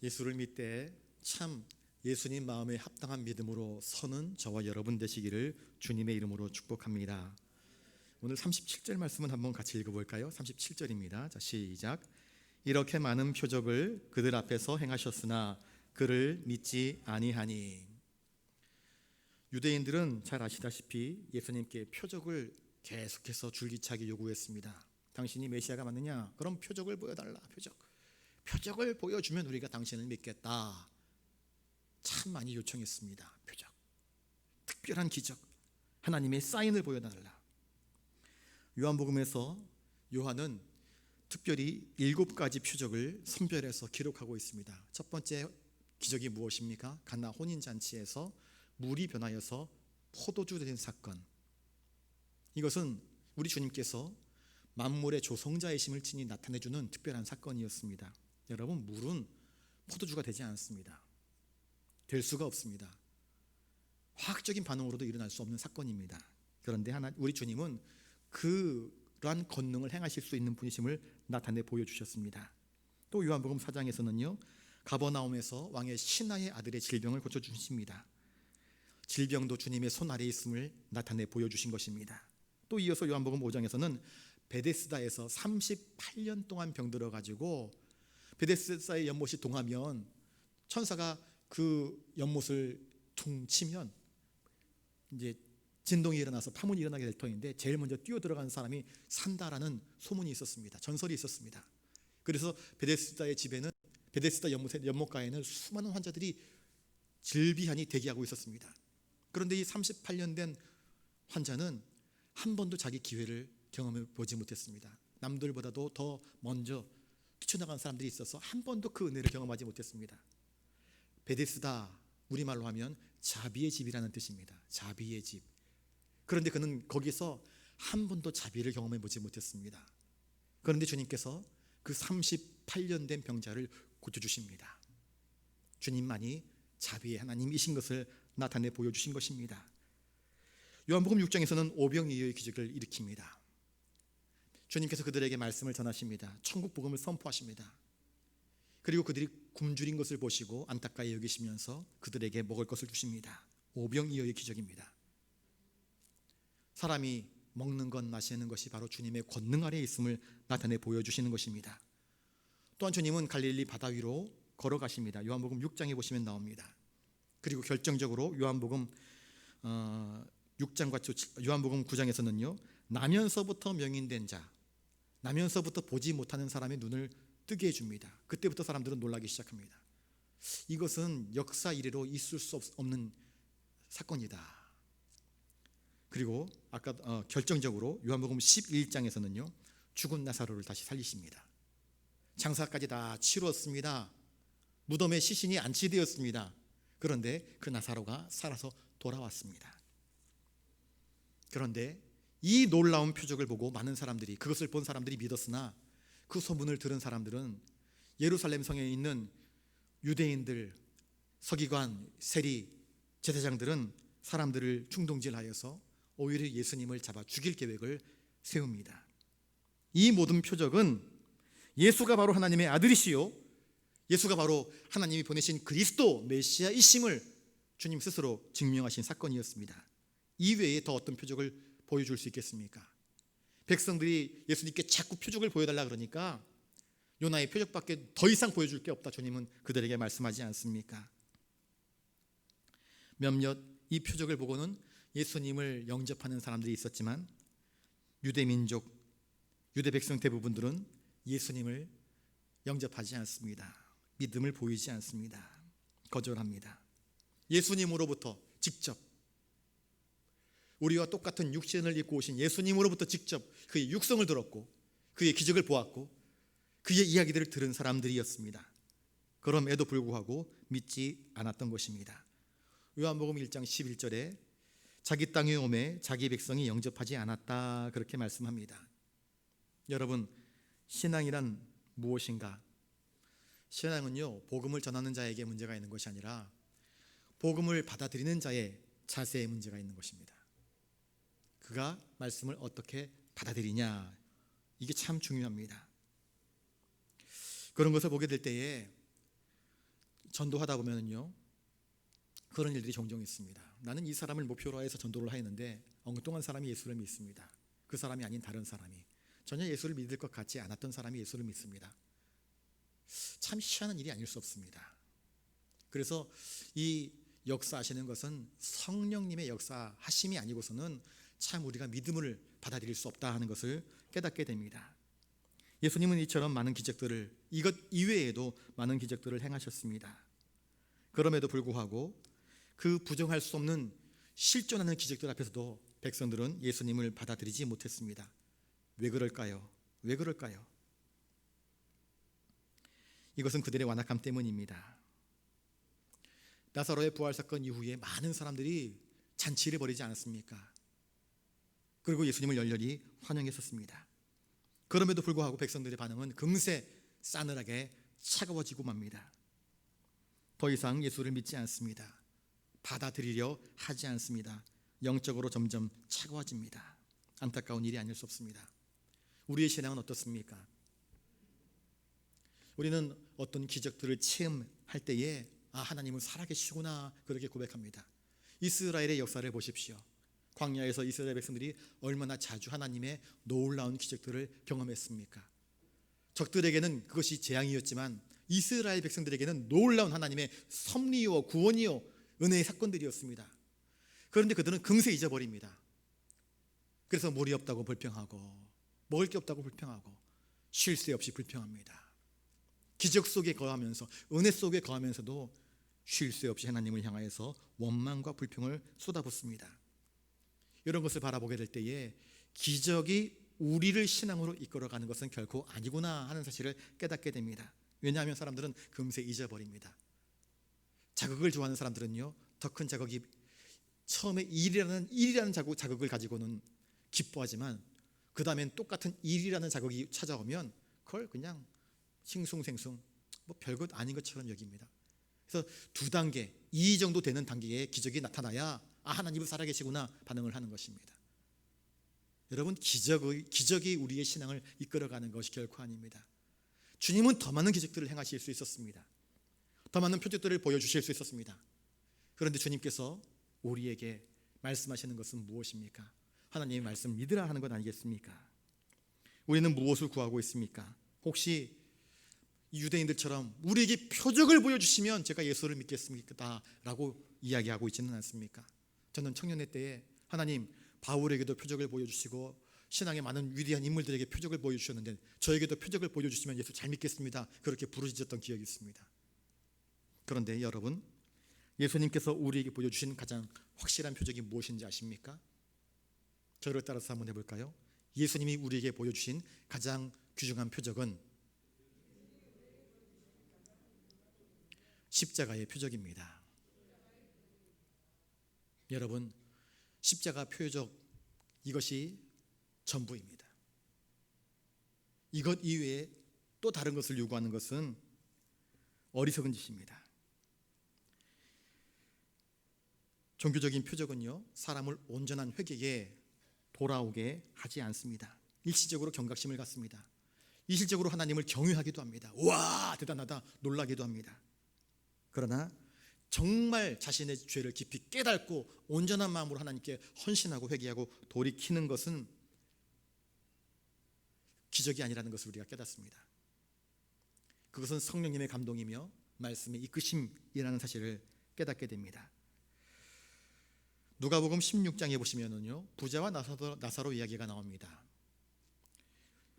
예수를 믿되 참 예수님 마음에 합당한 믿음으로 서는 저와 여러분 되시기를 주님의 이름으로 축복합니다. 오늘 37절 말씀은 한번 같이 읽어볼까요? 37절입니다. 자, 시작. 이렇게 많은 표적을 그들 앞에서 행하셨으나 그를 믿지 아니하니. 유대인들은 잘 아시다시피 예수님께 표적을 계속해서 줄기차게 요구했습니다. 당신이 메시아가 맞느냐? 그럼 표적을 보여달라. 표적을 보여주면 우리가 당신을 믿겠다. 참 많이 요청했습니다. 표적, 특별한 기적, 하나님의 사인을 보여달라. 요한복음에서 요한은 특별히 7가지 표적을 선별해서 기록하고 있습니다. 첫 번째 기적이 무엇입니까? 가나 혼인잔치에서 물이 변하여서 포도주 된 사건. 이것은 우리 주님께서 만물의 조성자이심을 친히 나타내주는 특별한 사건이었습니다. 여러분, 물은 포도주가 되지 않습니다. 될 수가 없습니다. 화학적인 반응으로도 일어날 수 없는 사건입니다. 그런데 우리 주님은 그러한 권능을 행하실 수 있는 분이심을 나타내 보여주셨습니다. 또 요한복음 4장에서는요, 가버나움에서 왕의 신하의 아들의 질병을 고쳐주십니다. 질병도 주님의 손 아래에 있음을 나타내 보여주신 것입니다. 또 이어서 요한복음 5장에서는 베데스다에서 38년 동안 병들어가지고 베데스다의 연못이 동하면 천사가 그 연못을 퉁 치면 이제 진동이 일어나서 파문이 일어나게 될 터인데 제일 먼저 뛰어들어간 사람이 산다라는 소문이 있었습니다. 전설이 있었습니다. 그래서 베데스다의 집에는, 베데스다 연못가에는 수많은 환자들이 질비하니 대기하고 있었습니다. 그런데 이 38년 된 환자는 한 번도 자기 기회를 경험해 보지 못했습니다. 남들보다도 더 먼저 뛰쳐나간 사람들이 있어서 한 번도 그 은혜를 경험하지 못했습니다. 베데스다, 우리말로 하면 자비의 집이라는 뜻입니다. 자비의 집. 그런데 그는 거기서 한 번도 자비를 경험해 보지 못했습니다. 그런데 주님께서 그 38년 된 병자를 고쳐주십니다. 주님만이 자비의 하나님이신 것을 나타내 보여주신 것입니다. 요한복음 6장에서는 오병이어의 기적을 일으킵니다. 주님께서 그들에게 말씀을 전하십니다. 천국 복음을 선포하십니다. 그리고 그들이 굶주린 것을 보시고 안타까이 여기시면서 그들에게 먹을 것을 주십니다. 오병이어의 기적입니다. 사람이 먹는 것, 마시는 것이 바로 주님의 권능 아래에 있음을 나타내 보여주시는 것입니다. 또한 주님은 갈릴리 바다 위로 걸어가십니다. 요한복음 6장에 보시면 나옵니다. 그리고 결정적으로 요한복음 6장과 요한복음 9장에서는요, 나면서부터 명인된 자, 나면서부터 보지 못하는 사람의 눈을 뜨게 해줍니다. 그때부터 사람들은 놀라기 시작합니다. 이것은 역사 이래로 있을 수 없는 사건이다. 그리고 아까 결정적으로 요한복음 11장에서는요, 죽은 나사로를 다시 살리십니다. 장사까지 다 치루었습니다. 무덤에 시신이 안치되었습니다. 그런데 그 나사로가 살아서 돌아왔습니다. 그런데 이 놀라운 표적을 보고 많은 사람들이, 그것을 본 사람들이 믿었으나 그 소문을 들은 사람들은 예루살렘 성에 있는 유대인들, 서기관, 세리, 제사장들은 사람들을 충동질하여서 오히려 예수님을 잡아 죽일 계획을 세웁니다. 이 모든 표적은 예수가 바로 하나님의 아들이시요, 예수가 바로 하나님이 보내신 그리스도 메시아이심을 주님 스스로 증명하신 사건이었습니다. 이외에 더 어떤 표적을 보여줄 수 있겠습니까? 백성들이 예수님께 자꾸 표적을 보여달라 그러니까 요나의 표적밖에 더 이상 보여줄 게 없다, 주님은 그들에게 말씀하지 않습니까? 몇몇 이 표적을 보고는 예수님을 영접하는 사람들이 있었지만 유대민족, 유대 백성 대부분들은 예수님을 영접하지 않습니다. 믿음을 보이지 않습니다. 거절합니다. 예수님으로부터 직접, 우리와 똑같은 육신을 입고 오신 예수님으로부터 직접 그의 육성을 들었고 그의 기적을 보았고 그의 이야기들을 들은 사람들이었습니다. 그럼에도 불구하고 믿지 않았던 것입니다. 요한복음 1장 11절에 자기 땅에 오매 자기 백성이 영접하지 않았다, 그렇게 말씀합니다. 여러분, 신앙이란 무엇인가? 신앙은요, 복음을 전하는 자에게 문제가 있는 것이 아니라 복음을 받아들이는 자의 자세에 문제가 있는 것입니다. 그가 말씀을 어떻게 받아들이냐, 이게 참 중요합니다. 그런 것을 보게 될 때에 전도하다 보면요 그런 일들이 종종 있습니다. 나는 이 사람을 목표로 해서 전도를 하였는데 엉뚱한 사람이 예수를 믿습니다. 그 사람이 아닌 다른 사람이, 전혀 예수를 믿을 것 같지 않았던 사람이 예수를 믿습니다. 참 희한한 일이 아닐 수 없습니다. 그래서 이 역사하시는 것은 성령님의 역사하심이 아니고서는 참 우리가 믿음을 받아들일 수 없다 하는 것을 깨닫게 됩니다. 예수님은 이처럼 많은 기적들을, 이것 이외에도 많은 기적들을 행하셨습니다. 그럼에도 불구하고 그 부정할 수 없는 실존하는 기적들 앞에서도 백성들은 예수님을 받아들이지 못했습니다. 왜 그럴까요? 왜 그럴까요? 이것은 그들의 완악함 때문입니다. 나사로의 부활 사건 이후에 많은 사람들이 잔치를 벌이지 않았습니까? 그리고 예수님을 열렬히 환영했었습니다. 그럼에도 불구하고 백성들의 반응은 금세 싸늘하게 차가워지고 맙니다. 더 이상 예수를 믿지 않습니다. 받아들이려 하지 않습니다. 영적으로 점점 차가워집니다. 안타까운 일이 아닐 수 없습니다. 우리의 신앙은 어떻습니까? 우리는 어떤 기적들을 체험할 때에 하나님은 살아계시구나 그렇게 고백합니다. 이스라엘의 역사를 보십시오. 광야에서 이스라엘 백성들이 얼마나 자주 하나님의 놀라운 기적들을 경험했습니까? 적들에게는 그것이 재앙이었지만 이스라엘 백성들에게는 놀라운 하나님의 섭리요 구원이요 은혜의 사건들이었습니다. 그런데 그들은 금세 잊어버립니다. 그래서 물이 없다고 불평하고 먹을 게 없다고 불평하고 쉴 새 없이 불평합니다. 기적 속에 거하면서 은혜 속에 거하면서도 쉴 새 없이 하나님을 향하여서 원망과 불평을 쏟아붓습니다. 이런 것을 바라보게 될 때에 기적이 우리를 신앙으로 이끌어가는 것은 결코 아니구나 하는 사실을 깨닫게 됩니다. 왜냐하면 사람들은 금세 잊어버립니다. 자극을 좋아하는 사람들은요 더 큰 자극이 처음에 일이라는 자극을 가지고는 기뻐하지만 그 다음엔 똑같은 일이라는 자극이 찾아오면 그걸 그냥 싱숭생숭 뭐 별것 아닌 것처럼 여깁니다. 그래서 2단계, 2 정도 되는 단계에 기적이 나타나야 하나님은 살아계시구나 반응을 하는 것입니다. 여러분 기적이 우리의 신앙을 이끌어가는 것이 결코 아닙니다. 주님은 더 많은 기적들을 행하실 수 있었습니다. 더 많은 표적들을 보여주실 수 있었습니다. 그런데 주님께서 우리에게 말씀하시는 것은 무엇입니까? 하나님의 말씀 믿으라 하는 것 아니겠습니까? 우리는 무엇을 구하고 있습니까? 혹시 유대인들처럼 우리에게 표적을 보여주시면 제가 예수를 믿겠습니까? 라고 이야기하고 있지는 않습니까? 저는 청년의 때에 하나님 바울에게도 표적을 보여주시고 신앙의 많은 위대한 인물들에게 표적을 보여주셨는데 저에게도 표적을 보여주시면 예수 잘 믿겠습니다. 그렇게 부르짖었던 기억이 있습니다. 그런데 여러분, 예수님께서 우리에게 보여주신 가장 확실한 표적이 무엇인지 아십니까? 저를 따라서 한번 해볼까요? 예수님이 우리에게 보여주신 가장 귀중한 표적은 십자가의 표적입니다. 여러분, 십자가 표적 이것이 전부입니다. 이것 이외에 또 다른 것을 요구하는 것은 어리석은 짓입니다. 종교적인 표적은요 사람을 온전한 회개에 돌아오게 하지 않습니다. 일시적으로 경각심을 갖습니다. 일시적으로 하나님을 경외하기도 합니다. 와 대단하다 놀라기도 합니다. 그러나 정말 자신의 죄를 깊이 깨닫고 온전한 마음으로 하나님께 헌신하고 회개하고 돌이키는 것은 기적이 아니라는 것을 우리가 깨닫습니다. 그것은 성령님의 감동이며 말씀의 이끄심이라는 사실을 깨닫게 됩니다. 누가복음 16장에 보시면은요 부자와 나사로 이야기가 나옵니다.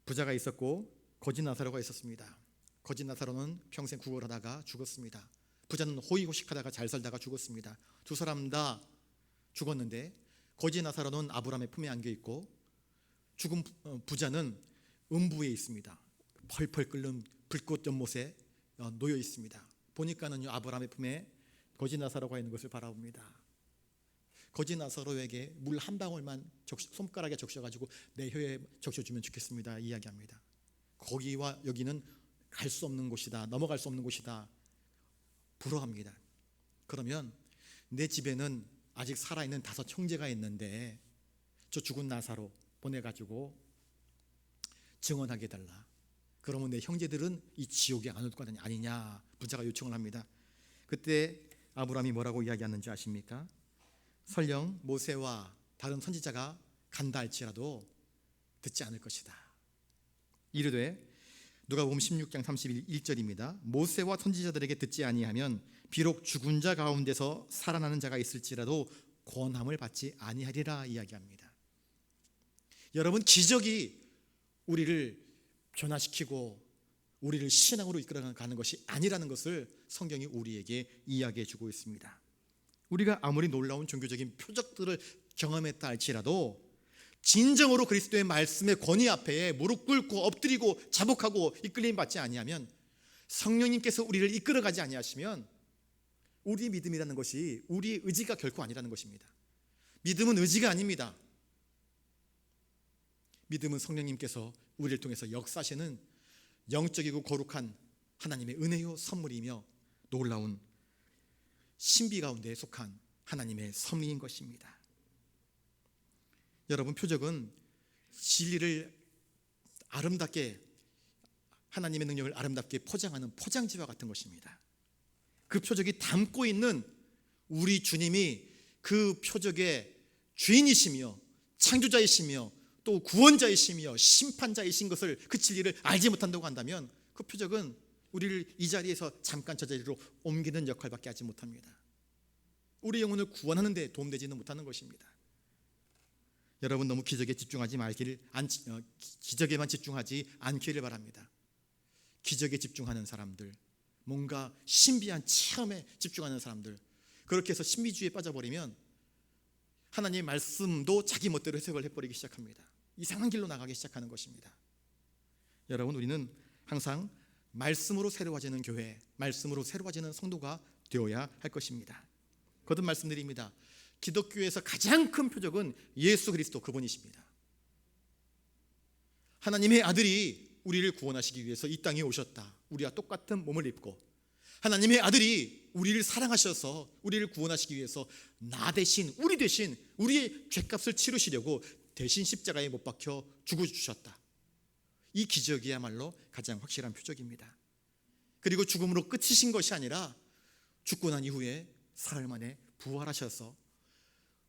부자가 있었고 거지 나사로가 있었습니다. 거지 나사로는 평생 구걸하다가 죽었습니다. 부자는 호의호식하다가 잘 살다가 죽었습니다. 2 사람 다 죽었는데 거지 나사로는 아브라함의 품에 안겨 있고 죽은 부자는 음부에 있습니다. 펄펄 끓는 불꽃 연못에 놓여 있습니다. 보니까는요 아브라함의 품에 거지 나사로가 있는 것을 바라봅니다. 거지 나사로에게 물 한 방울만 손가락에 적셔가지고 내 혀에 적셔주면 좋겠습니다 이야기합니다. 거기와 여기는 갈 수 없는 곳이다, 넘어갈 수 없는 곳이다 부러합니다. 그러면 내 집에는 아직 살아있는 5 형제가 있는데 저 죽은 나사로 보내가지고 증언하게 해달라. 그러면 내 형제들은 이 지옥에 안 올 거 아니냐 부자가 요청을 합니다. 그때 아브라함이 뭐라고 이야기하는지 아십니까? 설령 모세와 다른 선지자가 간다 할지라도 듣지 않을 것이다. 이르되, 누가복음 16장 31절입니다. 모세와 선지자들에게 듣지 아니하면 비록 죽은 자 가운데서 살아나는 자가 있을지라도 권함을 받지 아니하리라 이야기합니다. 여러분, 기적이 우리를 변화시키고 우리를 신앙으로 이끌어가는 것이 아니라는 것을 성경이 우리에게 이야기해 주고 있습니다. 우리가 아무리 놀라운 종교적인 표적들을 경험했다 할지라도 진정으로 그리스도의 말씀의 권위 앞에 무릎 꿇고 엎드리고 자복하고 이끌림 받지 아니하면, 성령님께서 우리를 이끌어가지 아니하시면 우리의 믿음이라는 것이 우리의 의지가 결코 아니라는 것입니다. 믿음은 의지가 아닙니다. 믿음은 성령님께서 우리를 통해서 역사하시는 영적이고 거룩한 하나님의 은혜요 선물이며 놀라운 신비 가운데 속한 하나님의 섭리인 것입니다. 여러분, 표적은 진리를 아름답게, 하나님의 능력을 아름답게 포장하는 포장지와 같은 것입니다. 그 표적이 담고 있는 우리 주님이 그 표적의 주인이시며 창조자이시며 또 구원자이시며 심판자이신 것을, 그 진리를 알지 못한다고 한다면 그 표적은 우리를 이 자리에서 잠깐 저 자리로 옮기는 역할밖에 하지 못합니다. 우리 영혼을 구원하는 데 도움되지는 못하는 것입니다. 여러분, 너무 기적에 집중하지 말기를, 기적에만 집중하지 않기를 바랍니다. 기적에 집중하는 사람들, 뭔가 신비한 체험에 집중하는 사람들, 그렇게 해서 신비주의에 빠져버리면 하나님의 말씀도 자기 멋대로 해석을 해버리기 시작합니다. 이상한 길로 나가기 시작하는 것입니다. 여러분, 우리는 항상 말씀으로 새로워지는 교회, 말씀으로 새로워지는 성도가 되어야 할 것입니다. 거듭 말씀드립니다. 기독교에서 가장 큰 표적은 예수 그리스도 그분이십니다. 하나님의 아들이 우리를 구원하시기 위해서 이 땅에 오셨다. 우리와 똑같은 몸을 입고, 하나님의 아들이 우리를 사랑하셔서 우리를 구원하시기 위해서 나 대신, 우리 대신 우리의 죄값을 치르시려고 대신 십자가에 못 박혀 죽어주셨다. 이 기적이야말로 가장 확실한 표적입니다. 그리고 죽음으로 끝이신 것이 아니라 죽고 난 이후에 사흘 만에 부활하셔서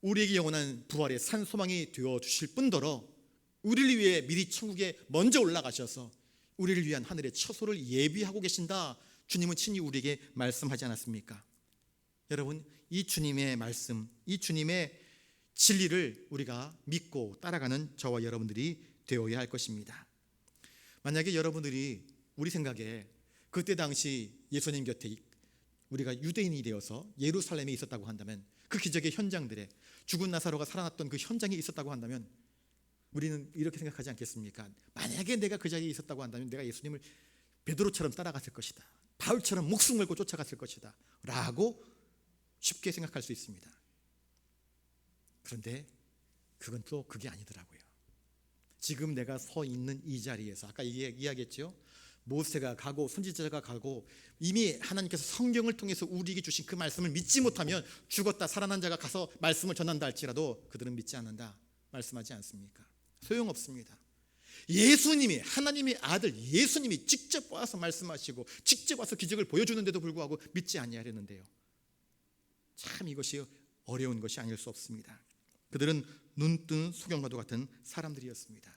우리에게 영원한 부활의 산소망이 되어주실 뿐더러 우리를 위해 미리 천국에 먼저 올라가셔서 우리를 위한 하늘의 처소를 예비하고 계신다, 주님은 친히 우리에게 말씀하지 않았습니까? 여러분, 이 주님의 말씀, 이 주님의 진리를 우리가 믿고 따라가는 저와 여러분들이 되어야 할 것입니다. 만약에 여러분들이 우리 생각에 그때 당시 예수님 곁에 우리가 유대인이 되어서 예루살렘에 있었다고 한다면, 그 기적의 현장들에 죽은 나사로가 살아났던 그 현장에 있었다고 한다면 우리는 이렇게 생각하지 않겠습니까? 만약에 내가 그 자리에 있었다고 한다면 내가 예수님을 베드로처럼 따라갔을 것이다, 바울처럼 목숨 걸고 쫓아갔을 것이다 라고 쉽게 생각할 수 있습니다. 그런데 그건 또 그게 아니더라고요. 지금 내가 서 있는 이 자리에서 아까 이야기했죠. 모세가 가고 선지자가 가고 이미 하나님께서 성경을 통해서 우리에게 주신 그 말씀을 믿지 못하면 죽었다 살아난 자가 가서 말씀을 전한다 할지라도 그들은 믿지 않는다 말씀하지 않습니까? 소용없습니다. 예수님이, 하나님의 아들 예수님이 직접 와서 말씀하시고 직접 와서 기적을 보여주는데도 불구하고 믿지 아니하려는데요. 참 이것이 어려운 것이 아닐 수 없습니다. 그들은 눈뜬 소경과도 같은 사람들이었습니다.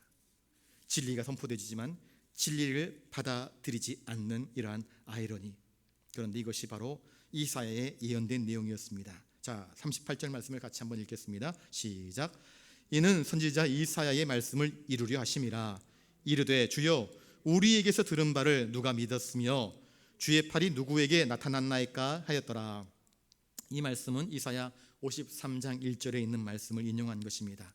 진리가 선포되지만 진리를 받아들이지 않는 이러한 아이러니. 그런데 이것이 바로 이사야의 예언된 내용이었습니다. 자, 38절 말씀을 같이 한번 읽겠습니다. 시작. 이는 선지자 이사야의 말씀을 이루려 하심이라. 이르되 주여 우리에게서 들은 바를 누가 믿었으며 주의 팔이 누구에게 나타났나이까 하였더라. 이 말씀은 이사야 53장 1절에 있는 말씀을 인용한 것입니다.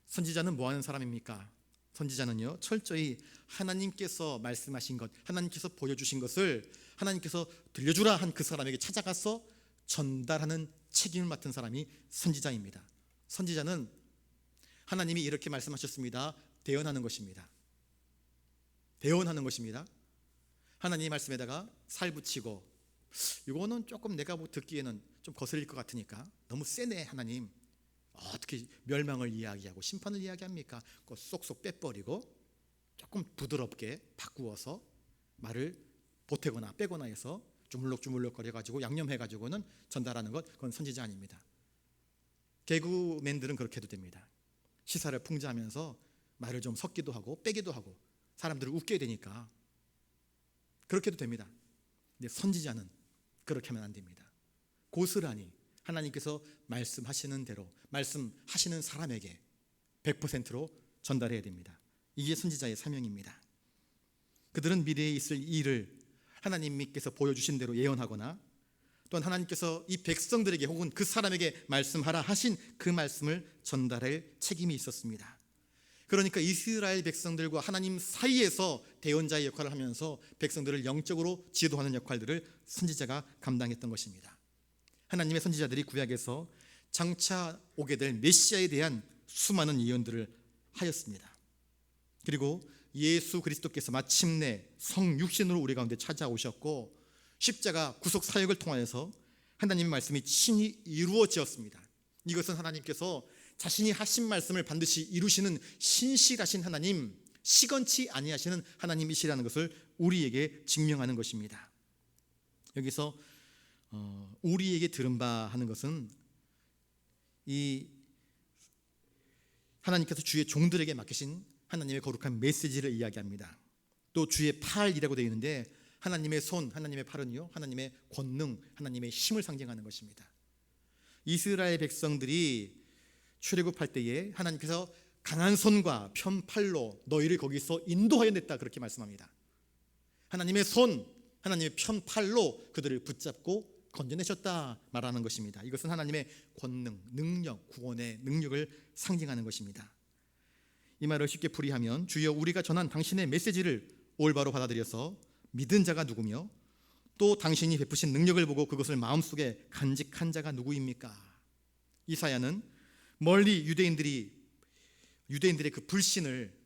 선지자는 뭐 하는 사람입니까? 선지자는요, 철저히 하나님께서 말씀하신 것, 하나님께서 보여주신 것을 하나님께서 들려주라 한 그 사람에게 찾아가서 전달하는 책임을 맡은 사람이 선지자입니다. 선지자는 하나님이 이렇게 말씀하셨습니다. 대언하는 것입니다. 대언하는 것입니다. 하나님 말씀에다가 살 붙이고, 이거는 조금 내가 듣기에는 좀 거슬릴 것 같으니까 너무 세네 하나님, 어떻게 멸망을 이야기하고 심판을 이야기합니까? 그거 쏙쏙 빼버리고 조금 부드럽게 바꾸어서 말을 보태거나 빼거나 해서 주물럭주물럭거려 가지고 양념해 가지고는 전달하는 것, 그건 선지자 아닙니다. 개그맨들은 그렇게 해도 됩니다. 시사를 풍자하면서 말을 좀 섞기도 하고 빼기도 하고 사람들을 웃게 되니까 그렇게 해도 됩니다. 근데 선지자는 그렇게 하면 안 됩니다. 고스란히 하나님께서 말씀하시는 대로 말씀하시는 사람에게 100%로 전달해야 됩니다. 이게 선지자의 사명입니다. 그들은 미래에 있을 일을 하나님께서 보여주신 대로 예언하거나 또한 하나님께서 이 백성들에게 혹은 그 사람에게 말씀하라 하신 그 말씀을 전달할 책임이 있었습니다. 그러니까 이스라엘 백성들과 하나님 사이에서 대언자의 역할을 하면서 백성들을 영적으로 지도하는 역할들을 선지자가 감당했던 것입니다. 하나님의 선지자들이 구약에서 장차 오게 될 메시아에 대한 수많은 예언들을 하였습니다. 그리고 예수 그리스도께서 마침내 성육신으로 우리 가운데 찾아오셨고 십자가 구속 사역을 통하여서 하나님의 말씀이 친히 이루어졌습니다. 이것은 하나님께서 자신이 하신 말씀을 반드시 이루시는 신실하신 하나님, 시건치 아니하시는 하나님이시라는 것을 우리에게 증명하는 것입니다. 여기서 우리에게 들은 바 하는 것은 이 하나님께서 주의 종들에게 맡기신 하나님의 거룩한 메시지를 이야기합니다. 또 주의 팔이라고 되어 있는데 하나님의 손, 하나님의 팔은요, 하나님의 권능, 하나님의 힘을 상징하는 것입니다. 이스라엘 백성들이 출애굽할 때에 하나님께서 강한 손과 편팔로 너희를 거기서 인도하여 냈다, 그렇게 말씀합니다. 하나님의 손, 하나님의 편팔로 그들을 붙잡고 건져내셨다 말하는 것입니다. 이것은 하나님의 권능, 능력, 구원의 능력을 상징하는 것입니다. 이 말을 쉽게 풀이하면 주여 우리가 전한 당신의 메시지를 올바로 받아들여서 믿은 자가 누구며 또 당신이 베푸신 능력을 보고 그것을 마음속에 간직한 자가 누구입니까? 이사야는 멀리 유대인들의 그 불신을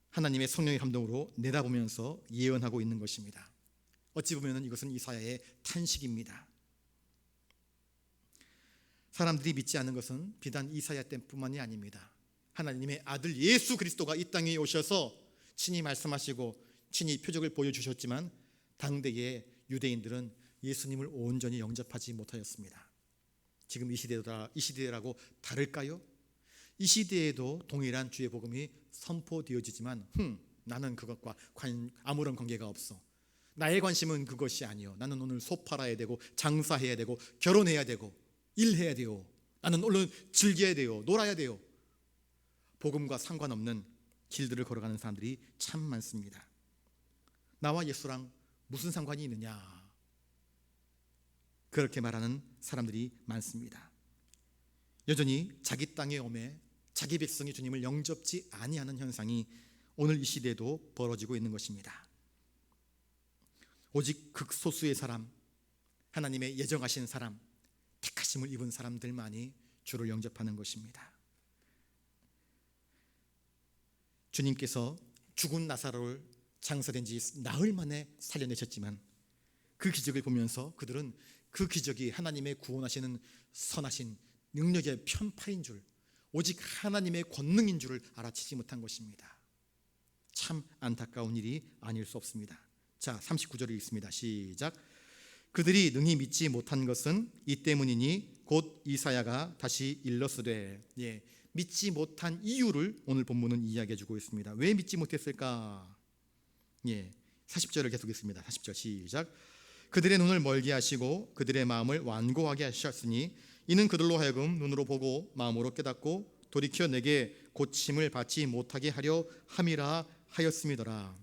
하나님의 성령의 감동으로 내다보면서 예언하고 있는 것입니다. 어찌 보면 이것은 이사야의 탄식입니다. 사람들이 믿지 않는 것은 비단 이사야 때뿐만이 아닙니다. 하나님의 아들 예수 그리스도가 이 땅에 오셔서 친히 말씀하시고 친히 표적을 보여주셨지만 당대의 유대인들은 예수님을 온전히 영접하지 못하였습니다. 지금 이 시대라고 다를까요? 이 시대에도 동일한 주의 복음이 선포되어지지만 나는 그것과 아무런 관계가 없어. 나의 관심은 그것이 아니요. 나는 오늘 소 팔아야 되고 장사해야 되고 결혼해야 되고 일해야 돼요. 나는 얼른 즐겨야 돼요. 놀아야 돼요. 복음과 상관없는 길들을 걸어가는 사람들이 참 많습니다. 나와 예수랑 무슨 상관이 있느냐, 그렇게 말하는 사람들이 많습니다. 여전히 자기 땅에 오매 자기 백성이 주님을 영접지 아니하는 현상이 오늘 이 시대에도 벌어지고 있는 것입니다. 오직 극소수의 사람, 하나님의 예정하신 사람, 택하심을 입은 사람들만이 주를 영접하는 것입니다. 주님께서 죽은 나사로를 장사된 지 나흘 만에 살려내셨지만 그 기적을 보면서 그들은 그 기적이 하나님의 구원하시는 선하신 능력의 편파인 줄, 오직 하나님의 권능인 줄을 알아채지 못한 것입니다. 참 안타까운 일이 아닐 수 없습니다. 자, 39절을 읽습니다. 시작. 그들이 능히 믿지 못한 것은 이 때문이니 곧 이사야가 다시 일렀으되. 믿지 못한 이유를 오늘 본문은 이야기해 주고 있습니다. 왜 믿지 못했을까? 40절을 계속 읽습니다. 40절 시작. 그들의 눈을 멀게 하시고 그들의 마음을 완고하게 하셨으니 이는 그들로 하여금 눈으로 보고 마음으로 깨닫고 돌이켜 내게 고침을 받지 못하게 하려 함이라 하였음이더라.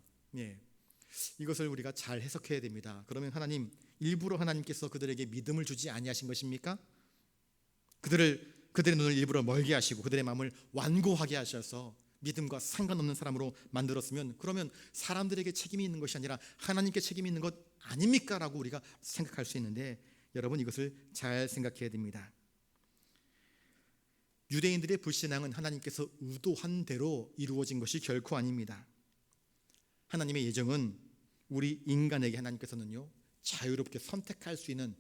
이것을 우리가 잘 해석해야 됩니다. 그러면 하나님, 일부러 하나님께서 그들에게 믿음을 주지 아니하신 것입니까? 그들의 눈을 일부러 멀게 하시고 그들의 마음을 완고하게 하셔서 믿음과 상관없는 사람으로 만들었으면, 그러면 사람들에게 책임이 있는 것이 아니라 하나님께 책임이 있는 것 아닙니까? 라고 우리가 생각할 수 있는데, 여러분 이것을 잘 생각해야 됩니다. 유대인들의 불신앙은 하나님께서 의도한 대로 이루어진 것이 결코 아닙니다. 하나님의 예정은 우리 인간에게 하나님께서는요, 자유롭게 선택할 수 있는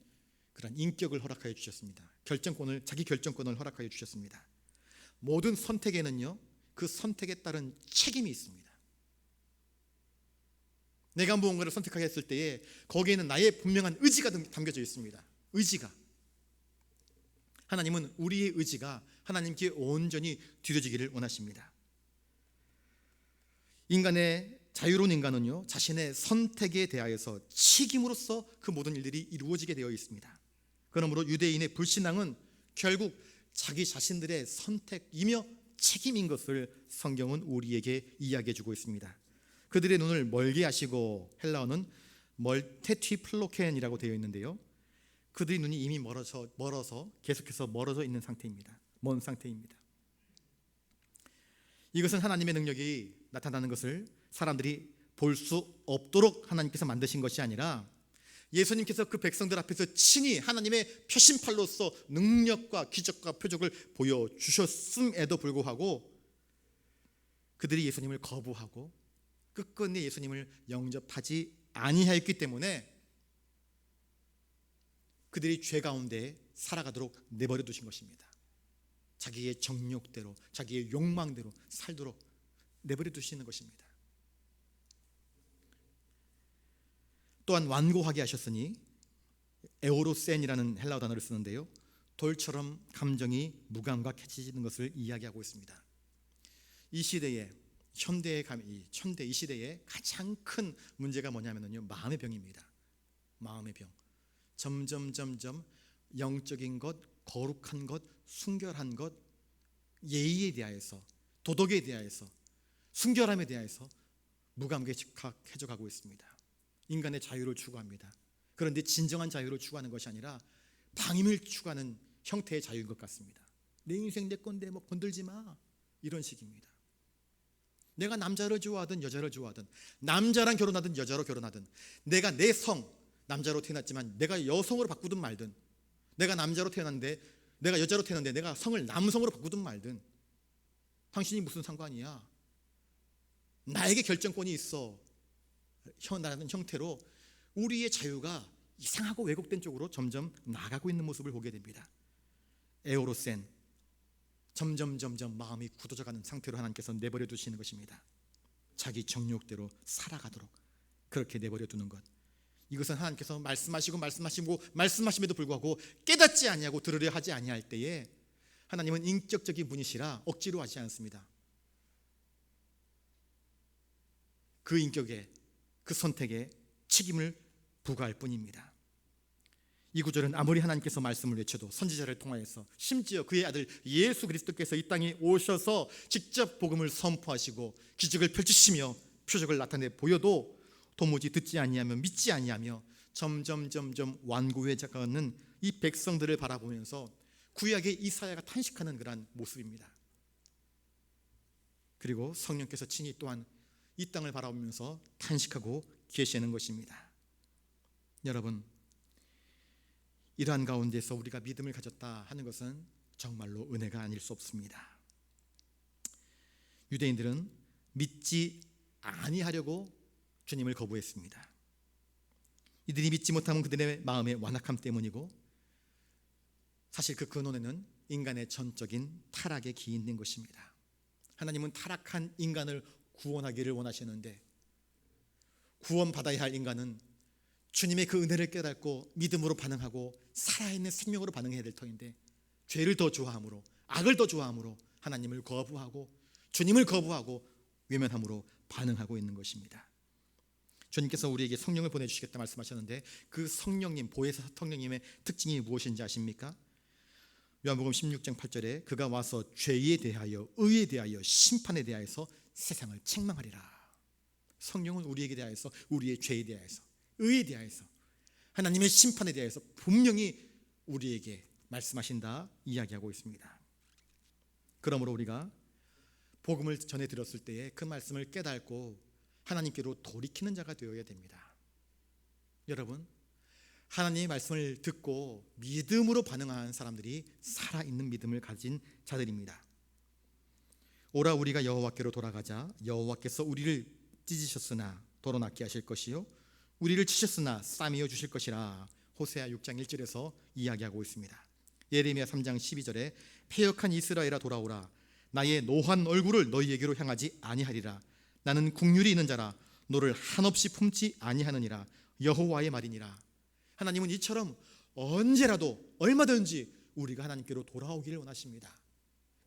그런 인격을 허락하여 주셨습니다. 자기 결정권을 허락하여 주셨습니다. 모든 선택에는요, 그 선택에 따른 책임이 있습니다. 내가 무언가를 선택하게 했을 때에 거기에는 나의 분명한 의지가 담겨져 있습니다. 의지가. 하나님은 우리의 의지가 하나님께 온전히 뒤져지기를 원하십니다. 인간의 자유로운 인간은요, 자신의 선택에 대하여서 책임으로써 그 모든 일들이 이루어지게 되어 있습니다. 그러므로 유대인의 불신앙은 결국 자기 자신들의 선택이며 책임인 것을 성경은 우리에게 이야기해 주고 있습니다. 그들의 눈을 멀게 하시고, 헬라어는 멀테티플로켄이라고 되어 있는데요, 그들의 눈이 이미 멀어서 계속해서 멀어져 있는 상태입니다. 먼 상태입니다. 이것은 하나님의 능력이 나타나는 것을 사람들이 볼 수 없도록 하나님께서 만드신 것이 아니라 예수님께서 그 백성들 앞에서 친히 하나님의 표심팔로서 능력과 기적과 표적을 보여주셨음에도 불구하고 그들이 예수님을 거부하고 끝끝내 예수님을 영접하지 아니하였기 때문에 그들이 죄 가운데 살아가도록 내버려 두신 것입니다. 자기의 정욕대로, 자기의 욕망대로 살도록 내버려 두시는 것입니다. 또한 완고하게 하셨으니, 에오로센이라는 헬라어 단어를 쓰는데요, 돌처럼 감정이 무감각해지는 것을 이야기하고 있습니다. 이 시대에 이 시대에 가장 큰 문제가 뭐냐면요, 마음의 병입니다. 마음의 병. 점점 영적인 것, 거룩한 것, 순결한 것, 예의에 대하여서, 도덕에 대하여서, 순결함에 대하여서 무감각해져 가고 있습니다. 인간의 자유를 추구합니다. 그런데 진정한 자유를 추구하는 것이 아니라 방임을 추구하는 형태의 자유인 것 같습니다. 내 인생 내 건데 뭐 건들지 마, 이런 식입니다. 내가 남자를 좋아하든 여자를 좋아하든, 남자랑 결혼하든 여자로 결혼하든, 내가 내 성, 남자로 태어났지만 내가 여성으로 바꾸든 말든, 내가 남자로 태어났는데 내가 여자로 태어났는데 내가 성을 남성으로 바꾸든 말든 당신이 무슨 상관이야. 나에게 결정권이 있어. 라는 형태로 우리의 자유가 이상하고 왜곡된 쪽으로 점점 나가고 있는 모습을 보게 됩니다. 에오로센, 점점 마음이 굳어져가는 상태로 하나님께서 내버려 두시는 것입니다. 자기 정욕대로 살아가도록 그렇게 내버려 두는 것, 이것은 하나님께서 말씀하심에도 불구하고 깨닫지 아니하고 들으려 하지 아니할 때에 하나님은 인격적인 분이시라 억지로 하지 않습니다. 그 인격에, 그 선택에 책임을 부과할 뿐입니다. 이 구절은 아무리 하나님께서 말씀을 외쳐도 선지자를 통하여서, 심지어 그의 아들 예수 그리스도께서 이 땅에 오셔서 직접 복음을 선포하시고 기적을 펼치시며 표적을 나타내 보여도 도무지 듣지 아니하며 믿지 아니하며 점점 완고해져가는 이 백성들을 바라보면서 구약의 이사야가 탄식하는 그런 모습입니다. 그리고 성령께서 친히 또한 이 땅을 바라보면서 탄식하고 계시는 것입니다. 여러분, 이러한 가운데서 우리가 믿음을 가졌다 하는 것은 정말로 은혜가 아닐 수 없습니다. 유대인들은 믿지 아니하려고 주님을 거부했습니다. 이들이 믿지 못하면 그들의 마음의 완악함 때문이고, 사실 그 근원에는 인간의 전적인 타락에 기인된 것입니다. 하나님은 타락한 인간을 구원하기를 원하시는데, 구원받아야 할 인간은 주님의 그 은혜를 깨닫고 믿음으로 반응하고 살아있는 생명으로 반응해야 될 터인데, 죄를 더 좋아함으로, 악을 더 좋아함으로 하나님을 거부하고 주님을 거부하고 외면함으로 반응하고 있는 것입니다. 주님께서 우리에게 성령을 보내주시겠다 말씀하셨는데, 그 성령님, 보혜사 성령님의 특징이 무엇인지 아십니까? 요한복음 16장 8절에 그가 와서 죄에 대하여, 의에 대하여, 심판에 대하여서 세상을 책망하리라. 성령은 우리에게 대하여서, 우리의 죄에 대하여서, 의에 대하여서, 하나님의 심판에 대하여서 분명히 우리에게 말씀하신다 이야기하고 있습니다. 그러므로 우리가 복음을 전해 들었을 때에 그 말씀을 깨닫고 하나님께로 돌이키는 자가 되어야 됩니다. 여러분, 하나님의 말씀을 듣고 믿음으로 반응하는 사람들이 살아있는 믿음을 가진 자들입니다. 오라 우리가 여호와께로 돌아가자. 여호와께서 우리를 찢으셨으나 도로 낫게 하실 것이요 우리를 치셨으나 싸매어 주실 것이라. 호세아 6장 1절에서 이야기하고 있습니다. 예레미야 3장 12절에 패역한 이스라엘아 돌아오라. 나의 노한 얼굴을 너희에게로 향하지 아니하리라. 나는 긍휼이 있는 자라. 너를 한없이 품지 아니하느니라. 여호와의 말이니라. 하나님은 이처럼 언제라도 얼마든지 우리가 하나님께로 돌아오기를 원하십니다.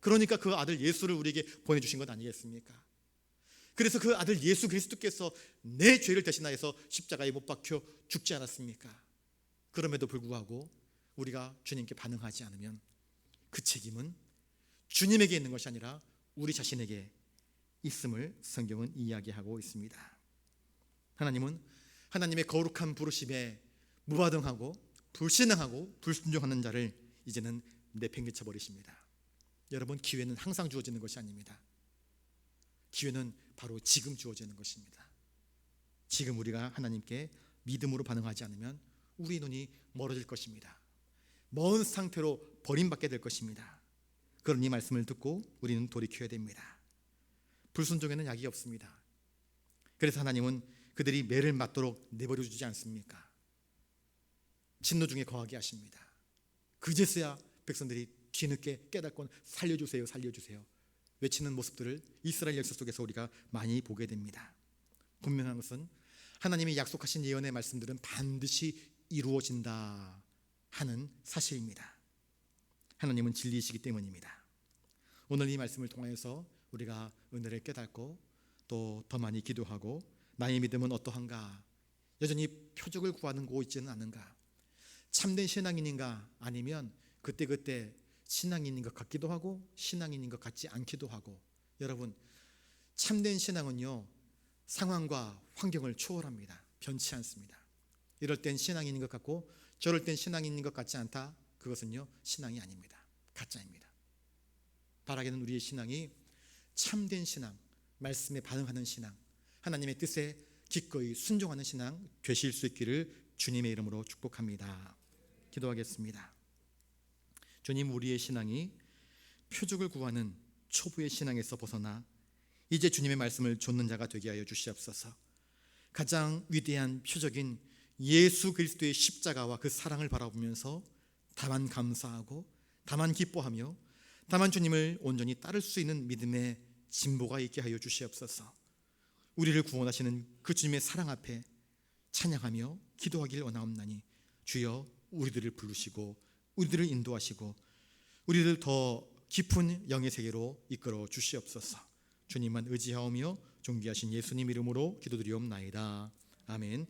그러니까 그 아들 예수를 우리에게 보내주신 것 아니겠습니까? 그래서 그 아들 예수 그리스도께서 내 죄를 대신하여서 십자가에 못 박혀 죽지 않았습니까? 그럼에도 불구하고 우리가 주님께 반응하지 않으면 그 책임은 주님에게 있는 것이 아니라 우리 자신에게 있음을 성경은 이야기하고 있습니다. 하나님은 하나님의 거룩한 부르심에 무반응하고 불신앙하고 불순종하는 자를 이제는 내팽개쳐 버리십니다. 여러분, 기회는 항상 주어지는 것이 아닙니다. 기회는 바로 지금 주어지는 것입니다. 지금 우리가 하나님께 믿음으로 반응하지 않으면 우리 눈이 멀어질 것입니다. 먼 상태로 버림받게 될 것입니다. 그런 이 말씀을 듣고 우리는 돌이켜야 됩니다. 불순종에는 약이 없습니다. 그래서 하나님은 그들이 매를 맞도록 내버려 주지 않습니까? 진노 중에 거하게 하십니다. 그제서야 백성들이 뒤늦게 깨닫고 살려주세요, 살려주세요 외치는 모습들을 이스라엘 역사 속에서 우리가 많이 보게 됩니다. 분명한 것은 하나님이 약속하신 예언의 말씀들은 반드시 이루어진다 하는 사실입니다. 하나님은 진리이시기 때문입니다. 오늘 이 말씀을 통해서 우리가 은혜를 깨닫고 또 더 많이 기도하고 나의 믿음은 어떠한가, 여전히 표적을 구하는 고 있지는 않은가, 참된 신앙인인가, 아니면 그때그때 신앙인인 것 같기도 하고 신앙인인 것 같지 않기도 하고. 여러분, 참된 신앙은요 상황과 환경을 초월합니다. 변치 않습니다. 이럴 땐 신앙인인 것 같고 저럴 땐 신앙인인 것 같지 않다, 그것은요 신앙이 아닙니다. 가짜입니다. 바라기는 우리의 신앙이 참된 신앙, 말씀에 반응하는 신앙, 하나님의 뜻에 기꺼이 순종하는 신앙 되실 수 있기를 주님의 이름으로 축복합니다. 기도하겠습니다. 주님, 우리의 신앙이 표적을 구하는 초보의 신앙에서 벗어나 이제 주님의 말씀을 좇는 자가 되게 하여 주시옵소서. 가장 위대한 표적인 예수 그리스도의 십자가와 그 사랑을 바라보면서 다만 감사하고 다만 기뻐하며 다만 주님을 온전히 따를 수 있는 믿음의 진보가 있게 하여 주시옵소서. 우리를 구원하시는 그 주님의 사랑 앞에 찬양하며 기도하길 원하옵나니 주여, 우리들을 부르시고 우리들을 인도하시고 우리를 더 깊은 영의 세계로 이끌어 주시옵소서. 주님만 의지하오며 존귀하신 예수님 이름으로 기도드리옵나이다. 아멘.